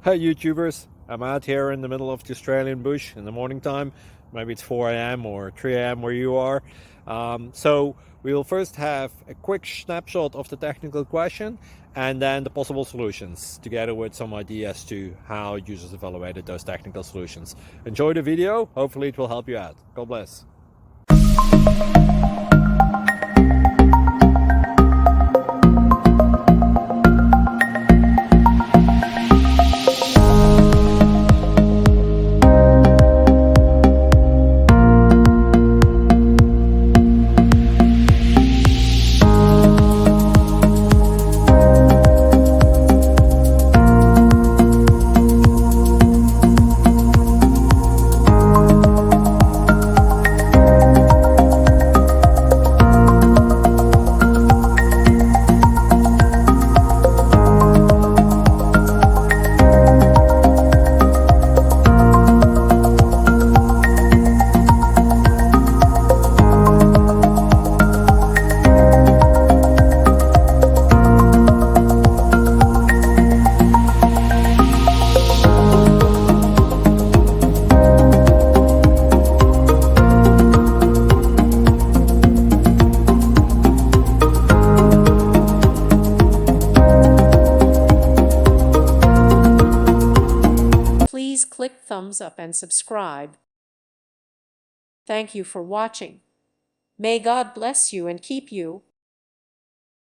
Hi YouTubers, I'm out here in the middle of the Australian bush in the morning time. Maybe it's 4 a.m. or 3 a.m. where you are. So we will first have a quick snapshot of the technical question and then the possible solutions, together with some ideas to how users evaluated those technical solutions. Enjoy the video, hopefully it will help you out. God bless. Please click thumbs up and subscribe. Thank you for watching. May God bless you and keep you.